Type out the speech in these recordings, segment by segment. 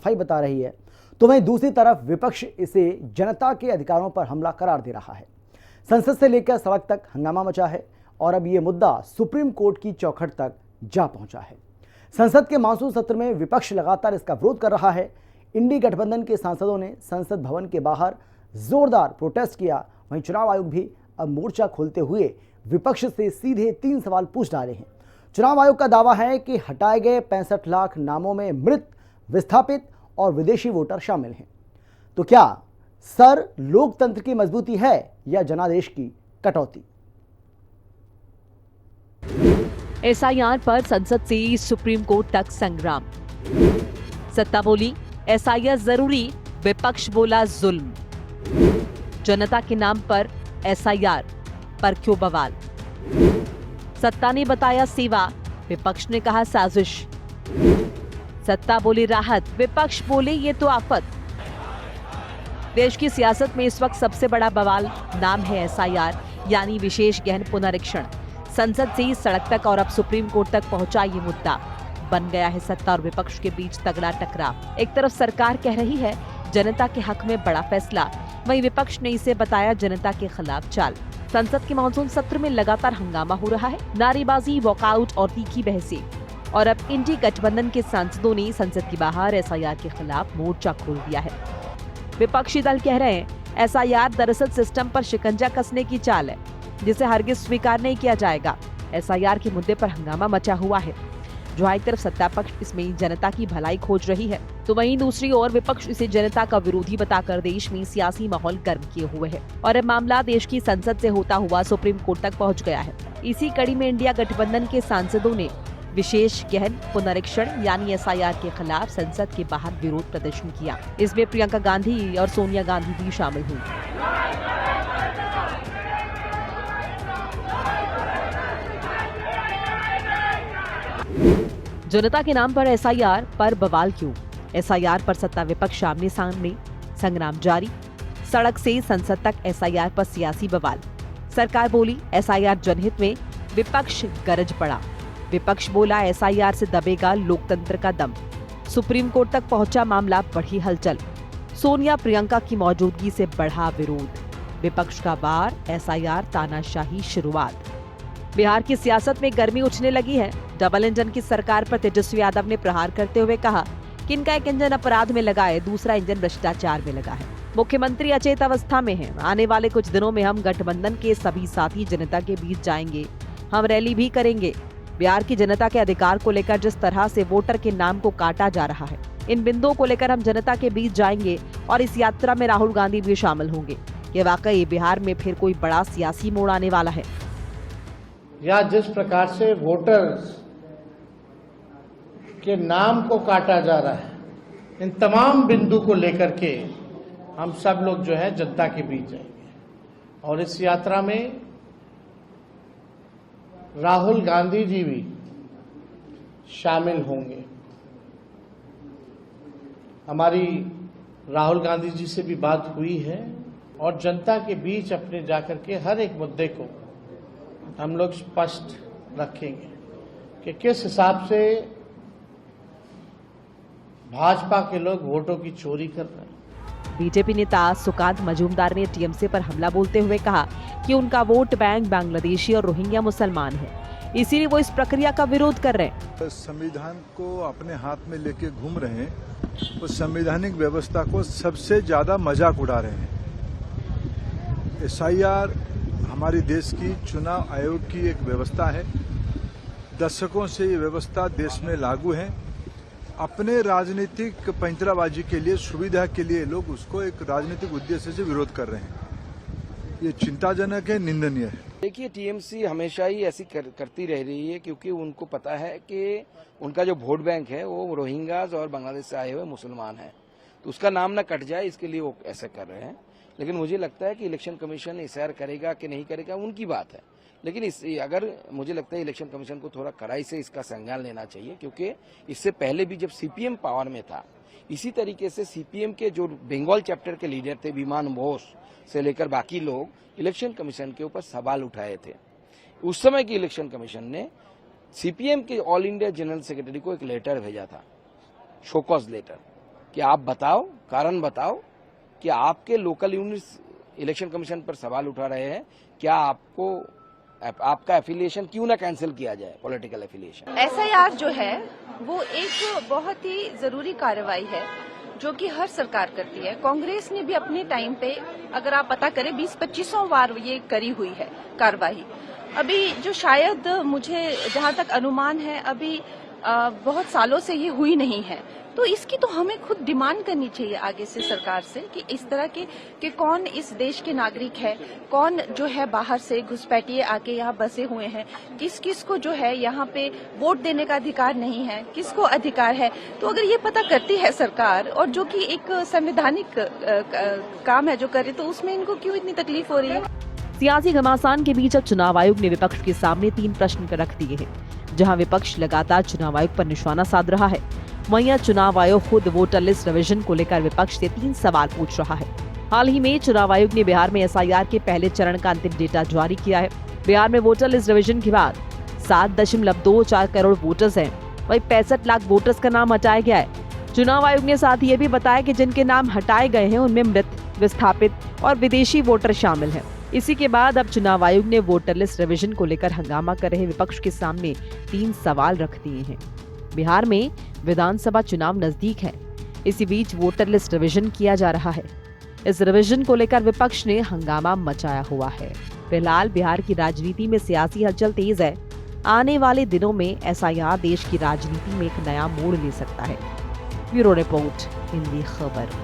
सफाई बता रही है, तो वहीं दूसरी तरफ विपक्ष इसे जनता के अधिकारों पर हमला करार दे रहा है। संसद से लेकर सड़क तक हंगामा मचा है और अब यह मुद्दा सुप्रीम कोर्ट की चौखट तक जा पहुंचा है। संसद के मानसून सत्र में विपक्ष लगातार इसका विरोध कर रहा है। इंडी गठबंधन के सांसदों ने संसद भवन के बाहर जोरदार प्रोटेस्ट किया। वहीं चुनाव आयोग भी अब मोर्चा खोलते हुए विपक्ष से सीधे 3 सवाल पूछ डाले हैं। चुनाव आयोग का दावा है कि हटाए गए 65 लाख नामों में मृत, विस्थापित और विदेशी वोटर शामिल हैं। तो क्या सर लोकतंत्र की मजबूती है या जनादेश की कटौती? एसआईआर पर संसद से सुप्रीम कोर्ट तक संग्राम। सत्ता बोली एसआईआर जरूरी, विपक्ष बोला जुल्म। जनता के नाम पर एसआईआर पर क्यों बवाल? सत्ता ने बताया सेवा, विपक्ष ने कहा साजिश। सत्ता बोली राहत, विपक्ष बोले ये तो आफत। देश की सियासत में इस वक्त सबसे बड़ा बवाल नाम है एसआईआर, यानी विशेष गहन पुनरीक्षण। संसद से सड़क तक और अब सुप्रीम कोर्ट तक पहुंचा ये मुद्दा। बन गया है सत्ता और विपक्ष के बीच तगड़ा टकराव। एक तरफ सरकार कह रही है जनता के हक में बड़ा फैसला, वहीं विपक्ष ने इसे बताया जनता के खिलाफ चाल। संसद के मानसून सत्र में लगातार हंगामा हो रहा है, नारेबाजी, वॉकआउट और तीखी बहसें। और अब इंडी गठबंधन के सांसदों ने संसद के बाहर एसआईआर के खिलाफ मोर्चा खोल दिया है। विपक्षी दल कह रहे हैं एसआईआर दरअसल सिस्टम पर शिकंजा कसने की चाल है, जिसे हरगिज स्वीकार नहीं किया जाएगा। एसआईआर के मुद्दे पर हंगामा मचा हुआ है। जो एक तरफ सत्ता पक्ष इसमें जनता की भलाई खोज रही है, तो वहीं दूसरी ओर विपक्ष इसे जनता का विरोधी बताकर देश में सियासी माहौल गर्म किए हुए है। और अब मामला देश की संसद से होता हुआ सुप्रीम कोर्ट तक पहुंच गया है। इसी कड़ी में इंडिया गठबंधन के सांसदों ने विशेष गहन पुनरीक्षण यानी एसआईआर के खिलाफ संसद के बाहर विरोध प्रदर्शन किया। इसमें प्रियंका गांधी और सोनिया गांधी भी शामिल हुई। जनता के नाम पर एसआईआर पर बवाल क्यों? एसआईआर पर सत्ता विपक्ष आमने सामने, संग्राम जारी। सड़क से संसद तक एसआईआर पर सियासी बवाल। सरकार बोली एसआईआर जनहित में, विपक्ष गरज पड़ा। विपक्ष बोला एसआईआर से दबेगा लोकतंत्र का दम। सुप्रीम कोर्ट तक पहुंचा मामला, बढ़ी हलचल। सोनिया प्रियंका की मौजूदगी से बढ़ा विरोध। विपक्ष का वार, एसआईआर तानाशाही शुरुआत। बिहार की सियासत में गर्मी उछलने लगी है। डबल इंजन की सरकार पर तेजस्वी यादव ने प्रहार करते हुए कहा कि इनका एक इंजन अपराध में लगा है, दूसरा इंजन भ्रष्टाचार में लगा है। मुख्यमंत्री अचेत अवस्था में हैं। आने वाले कुछ दिनों में हम गठबंधन के सभी साथी जनता के बीच जाएंगे, हम रैली भी करेंगे। बिहार की जनता के अधिकार को लेकर जिस तरह से वोटर के नाम को काटा जा रहा है, इन बिंदुओं को लेकर हम जनता के बीच जाएंगे और इस यात्रा में राहुल गांधी भी शामिल होंगे। ये वाकई बिहार में फिर कोई बड़ा सियासी मोड़ आने वाला है। या जिस प्रकार से वोटर्स के नाम को काटा जा रहा है, इन तमाम बिंदु को लेकर के हम सब लोग जो है जनता के बीच जाएंगे और इस यात्रा में राहुल गांधी जी भी शामिल होंगे। हमारी राहुल गांधी जी से भी बात हुई है और जनता के बीच अपने जाकर के हर एक मुद्दे को हम लोग स्पष्ट रखेंगे कि किस हिसाब से भाजपा के लोग वोटों की चोरी कर रहे हैं। बीजेपी नेता सुकांत मजूमदार ने टीएमसी पर हमला बोलते हुए कहा कि उनका वोट बैंक बांग्लादेशी और रोहिंग्या मुसलमान है, इसीलिए वो इस प्रक्रिया का विरोध कर रहे हैं। संविधान को अपने हाथ में लेके घूम रहे हैं, उस संवैधानिक व्यवस्था को सबसे ज्यादा मजाक उड़ा रहे हैं। एसआईआर हमारी देश की चुनाव आयोग की एक व्यवस्था है। दशकों से ये व्यवस्था देश में लागू है। अपने राजनीतिक पैंतराबाजी के लिए, सुविधा के लिए लोग उसको एक राजनीतिक उद्देश्य से विरोध कर रहे हैं। ये चिंताजनक है, निंदनीय है। देखिए, टीएमसी हमेशा ही ऐसी करती रह रही है क्योंकि उनको पता है कि उनका जो वोट बैंक है वो रोहिंग्याज और बांग्लादेश से आए हुए मुसलमान हैं, तो उसका नाम न कट जाए इसके लिए वो ऐसा कर रहे हैं। लेकिन मुझे लगता है कि इलेक्शन कमीशन एसआईआर करेगा कि नहीं करेगा उनकी बात है, लेकिन अगर मुझे लगता है इलेक्शन कमीशन को थोड़ा कड़ाई से इसका संज्ञान लेना चाहिए, क्योंकि इससे पहले भी जब सीपीएम पावर में था, इसी तरीके से सीपीएम के जो बंगाल चैप्टर के लीडर थे, विमान बोस से लेकर बाकी लोग इलेक्शन कमीशन के ऊपर सवाल उठाए थे। उस समय की इलेक्शन कमीशन ने सीपीएम के ऑल इंडिया जनरल सेक्रेटरी को एक लेटर भेजा था, शोकॉज लेटर, कि आप बताओ, कारण बताओ कि आपके लोकल यूनिट्स इलेक्शन कमीशन पर सवाल उठा रहे हैं, क्या आपका एफिलिएशन क्यों ना कैंसिल किया जाए, पॉलिटिकल एफिलिएशन। एसआईआर जो है वो एक बहुत ही जरूरी कार्रवाई है जो कि हर सरकार करती है। कांग्रेस ने भी अपने टाइम पे, अगर आप पता करें, 20-25 बार ये करी हुई है कार्रवाई। अभी जो शायद मुझे जहां तक अनुमान है, अभी बहुत सालों से ये हुई नहीं है, तो इसकी तो हमें खुद डिमांड करनी चाहिए आगे से सरकार से कि इस तरह के कौन इस देश के नागरिक है, कौन जो है बाहर से घुसपैठिए आके यहाँ बसे हुए हैं, किस किस को जो है यहाँ पे वोट देने का अधिकार नहीं है, किसको अधिकार है। तो अगर ये पता करती है सरकार, और जो कि एक संवैधानिक काम है जो करे, तो उसमें इनको क्यों इतनी तकलीफ हो रही है। सियासी घमासान के बीच अब चुनाव आयोग ने विपक्ष के सामने 3 प्रश्न रख दिए हैं, जहां विपक्ष लगातार चुनाव आयोग पर निशाना साध रहा है, वहीं चुनाव आयोग खुद वोटर लिस्ट रिवीजन को लेकर विपक्ष से 3 सवाल पूछ रहा है। हाल ही में चुनाव आयोग ने बिहार में एसआईआर के पहले चरण का अंतिम डेटा जारी किया है। बिहार में वोटर लिस्ट रिवीजन के बाद 7.24 करोड़ वोटर्स हैं, वहीं 65 लाख वोटर्स का नाम हटाया गया है। चुनाव आयोग ने साथ ही ये भी बताया कि जिनके नाम हटाए गए हैं उनमें मृत, विस्थापित और विदेशी वोटर शामिल हैं। इसी के बाद अब चुनाव आयोग ने वोटर लिस्ट रिवीजन को लेकर हंगामा कर रहे विपक्ष के सामने 3 सवाल रख दिए हैं। बिहार में विधानसभा चुनाव नजदीक है, इसी बीच वोटर लिस्ट रिवीजन किया जा रहा है। इस रिवीजन को लेकर विपक्ष ने हंगामा मचाया हुआ है। फिलहाल बिहार की राजनीति में सियासी हलचल तेज है। आने वाले दिनों में एसआईआर देश की राजनीति में एक नया मोड़ ले सकता है। ब्यूरो रिपोर्ट, हिंदी खबर।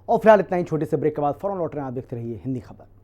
और फिलहाल इतना ही। छोटे से ब्रेक के बाद फौरन लौट रहे हैं, आप देखते रहिए हिंदी खबर।